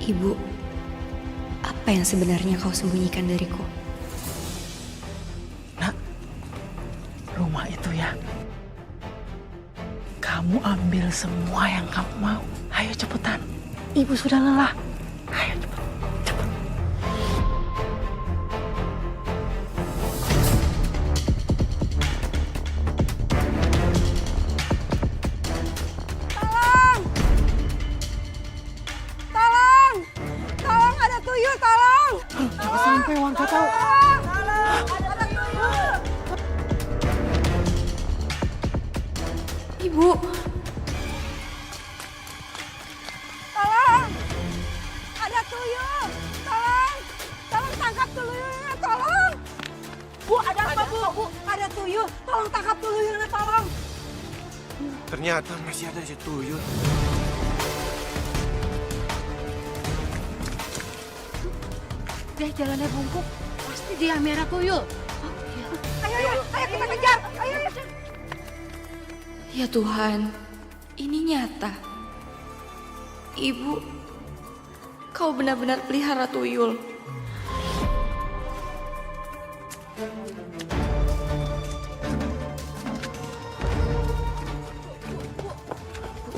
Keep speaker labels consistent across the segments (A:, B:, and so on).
A: Ibu, apa yang sebenarnya kau sembunyikan dariku?
B: Nak, rumah itu ya, kamu ambil semua yang kamu mau. Ayo cepetan, ibu sudah lelah. Ayo cepet, cepet.
C: Tolong! Tolong! Tolong, ada tuyul, tolong!
B: Jangan sampai warga tahu.
C: Tolong! Ada tuyul!
A: Ibu,
C: Tolong! Ada tuyul! Tolong! Tolong tangkap tuyulnya, tolong! Bu, ada apa, Bu? Ada tuyul, tolong tangkap tuyulnya, tolong!
D: Ternyata masih ada si tuyul.
E: Deh, jalannya bungkuk. Pasti dia merah tuyul.
C: Ayo, kita kejar! Ayo!
A: ya Tuhan, ini nyata. Ibu, kau benar-benar pelihara tuyul.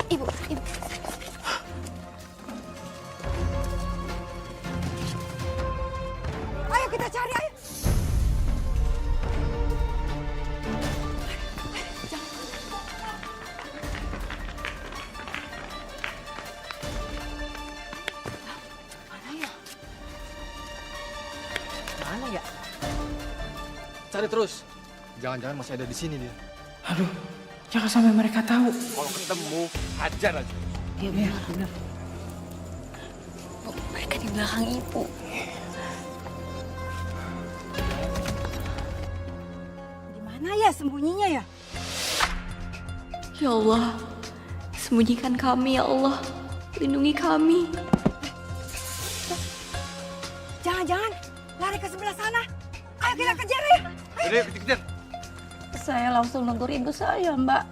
A: Ibu.
C: Ayo kita cari, ayo!
B: Mana ya?
D: Cari terus. Jangan-jangan masih ada di sini dia.
B: Aduh, jangan sampai mereka tahu.
D: Kalau ketemu, hajar aja.
B: Iya, benar.
A: Oh, mereka di belakang ibu.
C: Di mana ya sembunyinya ya?
A: Ya Allah, sembunyikan kami ya Allah. Lindungi kami.
C: Jangan-jangan lari ke sebelah sana. Ayo kita kejar ya.
D: Jadi, kejar.
E: Saya langsung negur ibu saya, Mbak.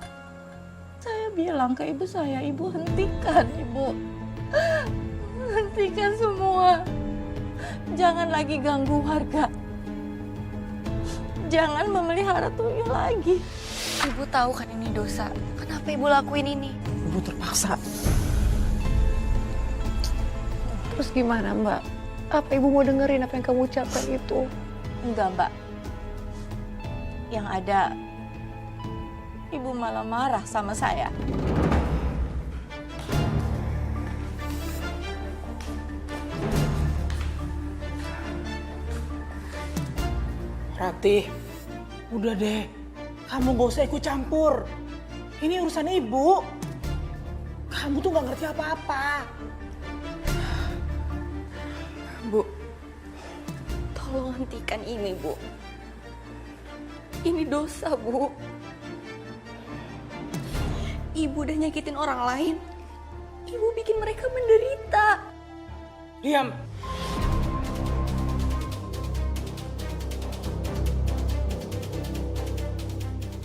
E: Saya bilang ke ibu saya, ibu hentikan, ibu. Hentikan semua. Jangan lagi ganggu warga. Jangan memelihara tuyul lagi.
A: Ibu tahu kan ini dosa. Kenapa ibu lakuin ini?
B: Ibu terpaksa.
E: Terus gimana, Mbak? Apa ibu mau dengerin apa yang kamu ucapkan itu? Enggak, Mbak. Yang ada, ibu malah marah sama saya.
B: Ratih, udah deh. Kamu gak usah ikut campur. Ini urusan ibu. Kamu tuh gak ngerti apa-apa.
A: Bu, tolong hentikan ini, Bu. Ini dosa, Bu. Ibu udah nyakitin orang lain. Ibu bikin mereka menderita.
B: Diam.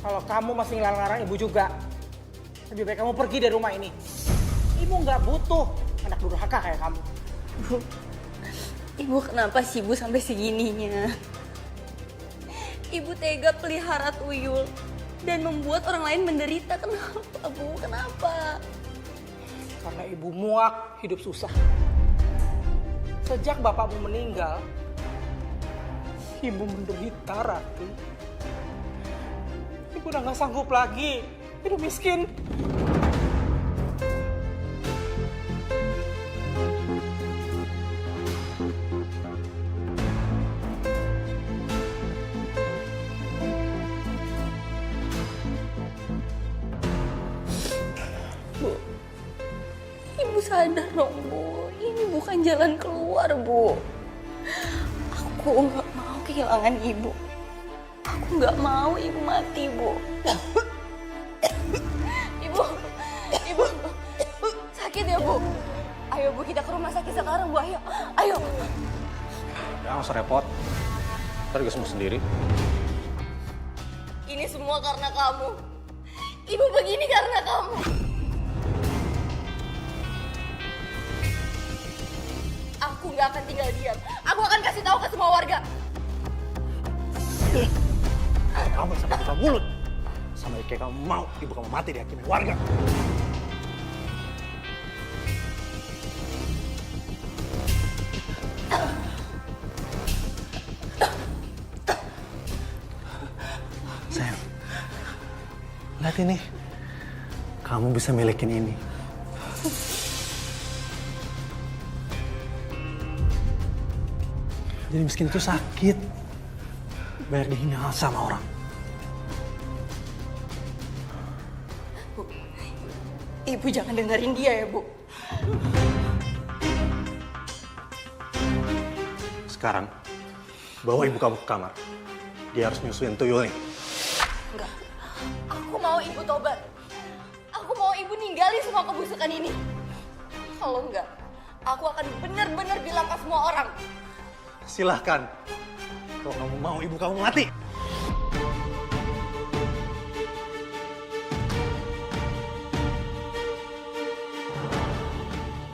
B: Kalau kamu masih ngelarang-larang ibu juga, lebih baik kamu pergi dari rumah ini. Ibu nggak butuh anak durhaka kayak kamu.
A: Bu, Ibu kenapa sih Bu sampai segininya? Ibu tega pelihara tuyul dan membuat orang lain menderita. Kenapa, Bu? Kenapa?
B: Karena ibu muak hidup susah. Sejak bapakmu meninggal, ibu menderita, Rati. Ibu udah gak sanggup lagi hidup miskin.
A: Bu, Ibu sadar dong, Bu. Ini bukan jalan keluar, Bu. Aku nggak mau kehilangan Ibu. Aku nggak mau Ibu mati, Bu. Ibu, sakit ya, Bu? Ayo, Bu, kita ke rumah sakit sekarang, Bu. Ayo.
D: Jangan usah repot. Ntar juga sembuh sendiri.
A: Ini semua karena kamu. Ibu begini karena kamu. nggak akan tinggal diam. Aku akan kasih tahu ke semua warga.
F: Kamu sampai buka mulut. Sama kayak kamu mau ibu kamu mati dihakimi warga. Sayang, lihat ini. Kamu bisa milikin ini. Jadi miskin itu sakit. Banyak dihina sama orang.
A: Bu, Ibu jangan dengerin dia ya, Bu.
F: Sekarang, bawa ibu kamu ke kamar. Dia harus nyusuin tuyul nih.
A: Enggak. Aku mau Ibu tobat. Aku mau Ibu ninggalin semua kebusukan ini. Kalau enggak, aku akan benar-benar bilang ke semua orang.
F: Silahkan. Kalau kamu mau ibu kamu mati.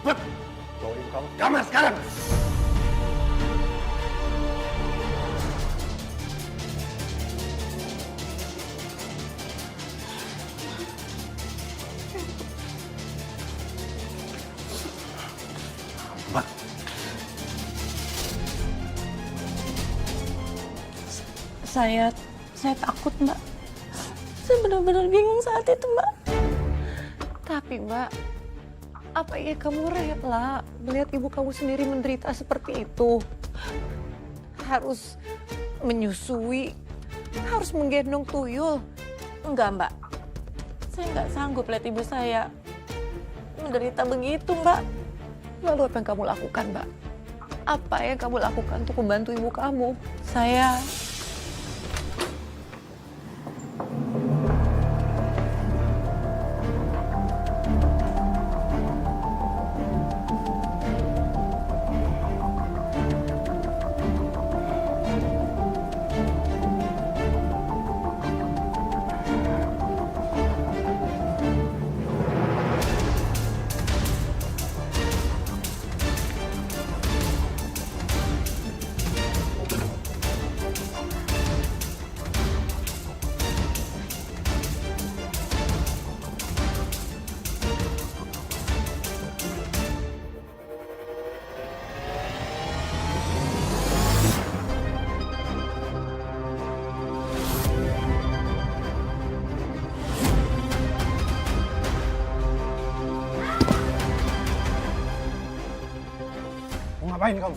F: Cepet, bawa ibu kamu ke kamar sekarang. Mbak,
E: Saya takut, Mbak. Saya benar-benar bingung saat itu, Mbak. Tapi, Mbak, apa iya kamu rela melihat ibu kamu sendiri menderita seperti itu? Harus menyusui, harus menggendong tuyul. Enggak, Mbak. Saya nggak sanggup lihat ibu saya menderita begitu, Mbak. Lalu apa yang kamu lakukan, Mbak? Apa yang kamu lakukan untuk membantu ibu kamu? Saya
F: mau ngapain kamu?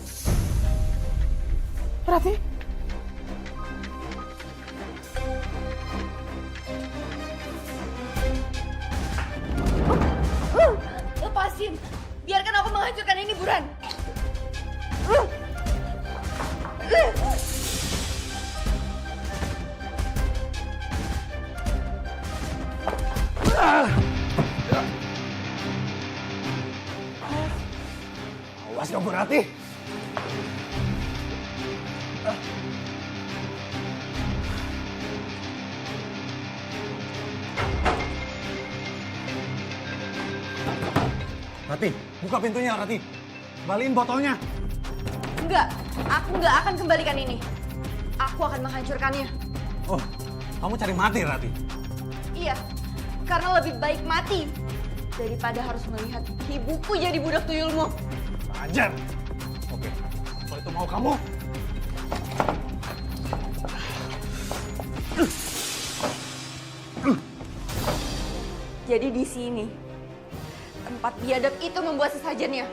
B: Rati,
A: Lepasin. Biarkan aku menghancurkan ini, Buran.
F: Awas kamu, Rati. Rati, buka pintunya, Rati. Kembaliin botolnya.
A: Enggak, aku nggak akan kembalikan ini. Aku akan menghancurkannya.
F: Oh, kamu cari mati, Rati.
A: Iya, karena lebih baik mati daripada harus melihat ibuku jadi budak tuyulmu.
F: Ajar. Oke, kalau itu mau kamu.
A: Jadi di sini, tempat biadab itu membuat sesajennya.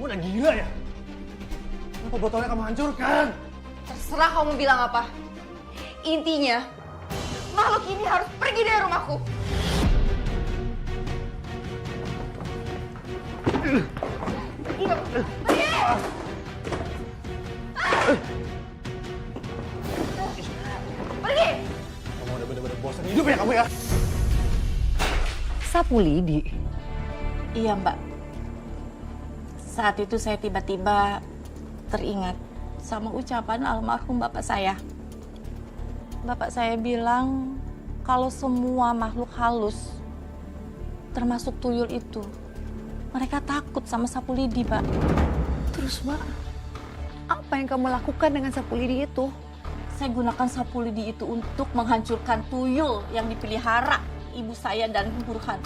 F: Kamu udah gila ya? Kenapa botolnya kamu hancurkan?
A: Terserah kamu bilang apa.
E: Intinya, makhluk ini harus pergi dari rumahku. Pergi!
F: Kamu udah bener-bener bosan hidup ya kamu ya?
C: Sapu lidi.
E: Iya, Mbak. Saat itu saya tiba-tiba teringat sama ucapan almarhum bapak saya. Bapak saya bilang kalau semua makhluk halus, termasuk tuyul itu, mereka takut sama sapu lidi, Pak.
C: Terus, Mbak, apa yang kamu lakukan dengan sapu lidi itu?
E: Saya gunakan sapu lidi itu untuk menghancurkan tuyul yang dipelihara ibu saya dan Burhan.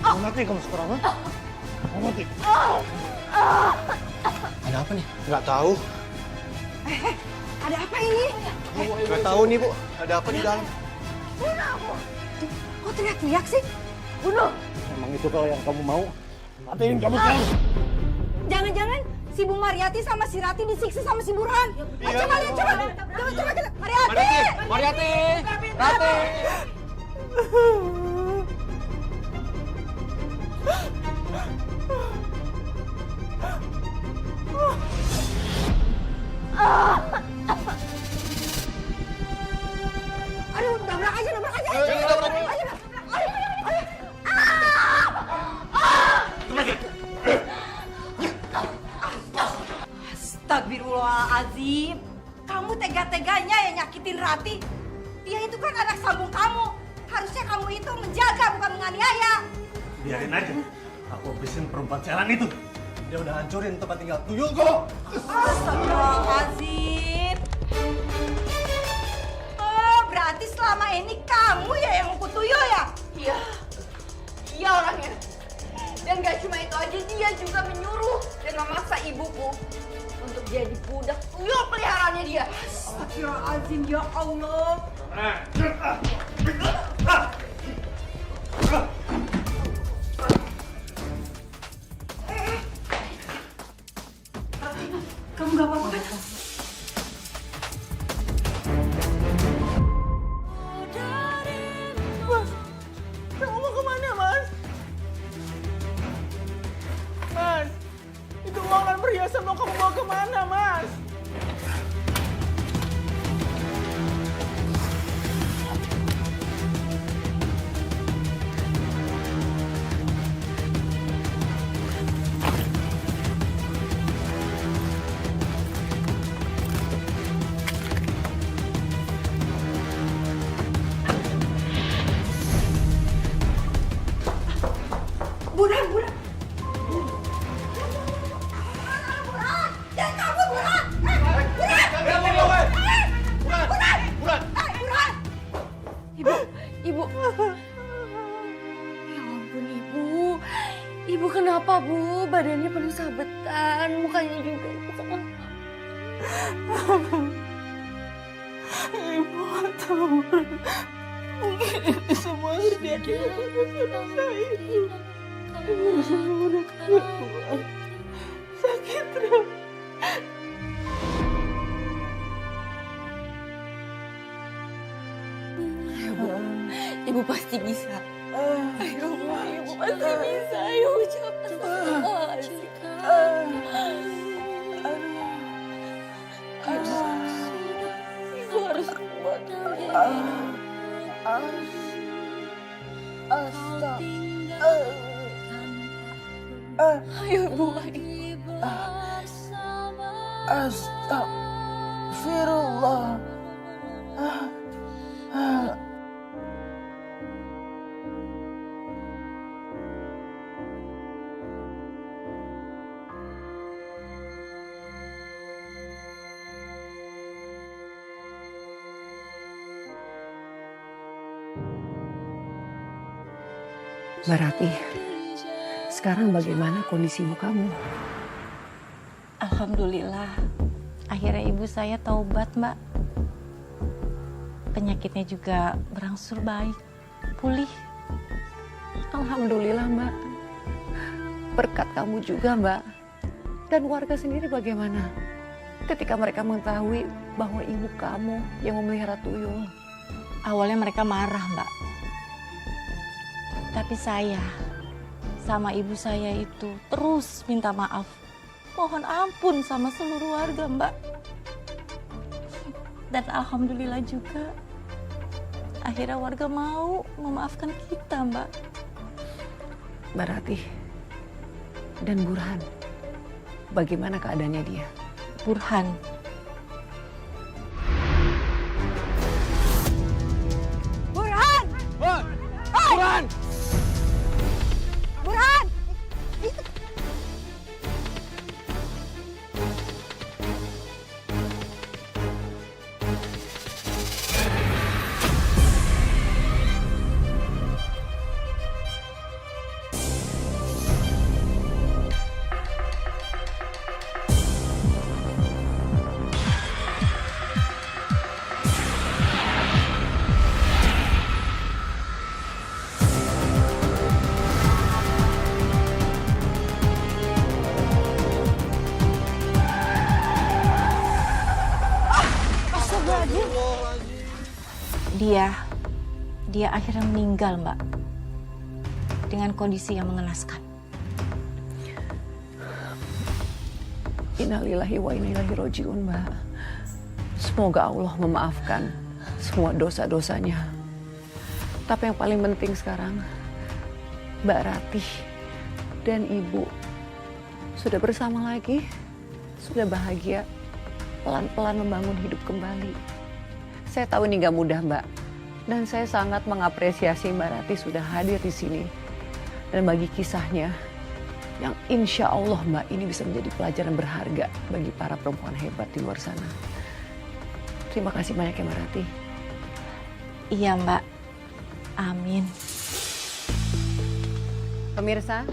F: Mau mati kamu sekarang, ha? Mau mati?
D: Ada apa nih?
F: Nggak tahu.
C: Ada apa ini?
F: Nggak tahu nih, Bu. Ada apa di dalam?
C: Kok teriak-teriak sih? Bunuh!
F: Emang itu kalau yang kamu mau? Matiin kamu sekarang.
C: Jangan-jangan si Bu Mariati sama si Rati disiksa sama si Burhan.
F: Iya.
C: Coba lihat, coba. Coba kita. Mariati!
D: Mariati! Rati!
C: Aduh, nabrak aja, nabrak aja.
D: Ayo, nabrak.
C: Astagfirullahaladzim. Kamu tega-teganya yang nyakitin Rati. Dia itu kan anak sambung kamu. Harusnya kamu itu menjaga, bukan menganiaya.
F: Biarin aja. Aku habisin perempuan selan itu. Dia udah hancurin tempat tinggal tuyulku.
C: Astagfirullahaladzim. Oh, berarti selama ini kamu ya yang ngukut tuyul ya?
E: Iya, iya orangnya. Dan gak cuma itu aja, dia juga menyuruh dan memaksa ibuku untuk jadi budak tuyul peliharaannya dia.
C: Astagfirullahaladzim, ya Allah. Kamu gak apa-apa kan?
B: Kamu mau kemana, Mas? Mas, itu uang dan perhiasan mau kamu bawa kemana, Mas?
C: Burhan, Burhan. Jangan kabur, Burhan. Burhan.
A: Ibu. Ya ampun, Ibu. Ibu kenapa, Bu? Badannya penuh sabetan, mukanya juga. Ibu kenapa?
B: Ibu nggak tahu. Mungkin ini semua terjadi karena saya. Ibu semua udah keluar. Sakit terus.
A: Ibu pasti bisa. Ayo, Bu, Ibu pasti bisa. Ayo, ucapkan Ibu harus kuat. Ayo, Bu.
B: Astagfirullah.
G: Mbak Ratih, sekarang bagaimana kondisi ibu kamu?
E: Alhamdulillah, akhirnya ibu saya taubat, Mbak. Penyakitnya juga berangsur baik, pulih.
G: Alhamdulillah Mbak. Berkat kamu juga Mbak. Dan warga sendiri bagaimana? Ketika mereka mengetahui bahwa ibu kamu yang memelihara tuyul.
E: Awalnya mereka marah, Mbak. Tapi saya sama ibu saya itu terus minta maaf. Mohon ampun sama seluruh warga, Mbak. Dan alhamdulillah juga akhirnya warga mau memaafkan kita, Mbak.
G: Mbak Ratih dan Burhan, bagaimana keadaannya dia?
E: Burhan.
C: Burhan!
D: Burhan!
C: Burhan!
E: Dia akhirnya meninggal, Mbak. Dengan kondisi yang mengenaskan.
G: Innalillahi wa inna ilaihi raji'un Mbak. Semoga Allah memaafkan semua dosa-dosanya. Tapi yang paling penting sekarang, Mbak Ratih dan Ibu sudah bersama lagi, sudah bahagia, pelan-pelan membangun hidup kembali. Saya tahu ini gak mudah Mbak, dan saya sangat mengapresiasi Mbak Ratih sudah hadir di sini. Dan bagi kisahnya, yang insya Allah Mbak ini bisa menjadi pelajaran berharga bagi para perempuan hebat di luar sana. Terima kasih banyak ya Mbak Ratih.
E: Iya, Mbak. Amin.
G: Pemirsa,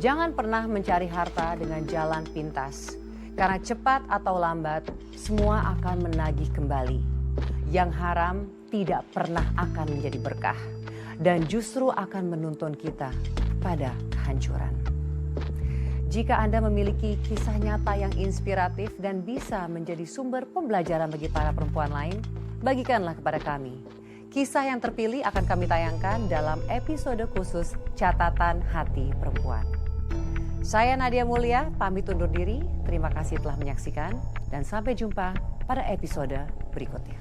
G: jangan pernah mencari harta dengan jalan pintas. Karena cepat atau lambat, semua akan menagih kembali. Yang haram tidak pernah akan menjadi berkah. Dan justru akan menuntun kita pada kehancuran. Jika Anda memiliki kisah nyata yang inspiratif dan bisa menjadi sumber pembelajaran bagi para perempuan lain, bagikanlah kepada kami. Kisah yang terpilih akan kami tayangkan dalam episode khusus Catatan Hati Perempuan. Saya Nadia Mulia, pamit undur diri. Terima kasih telah menyaksikan dan sampai jumpa pada episode berikutnya.